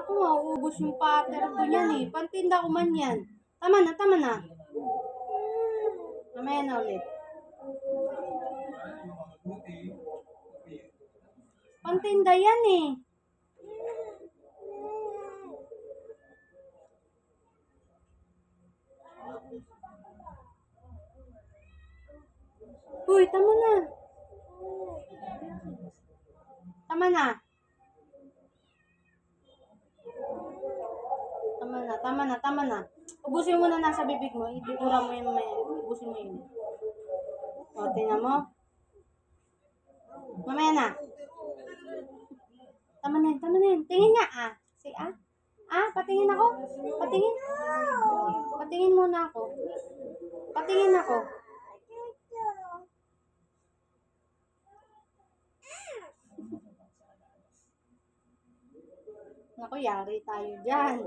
Naku, mauubos yung pater ko niyan eh. Pantinda ko man yan. Tama na, tama na. Mamaya na ulit. Pantinda yan eh. Uy, tama na. Tama na. Tama na, tama na, tama na. Ubusin mo na nasa bibig mo. Idudura mo yun mamaya. Ubusin mo yun. O, tingnan mo. Mamaya na. Tama na yun, tama na yun. Tingin nga ah. Say ah. Ah, patingin ako. Patingin. Patingin muna ako. Patingin ako. Naku, yari tayo dyan.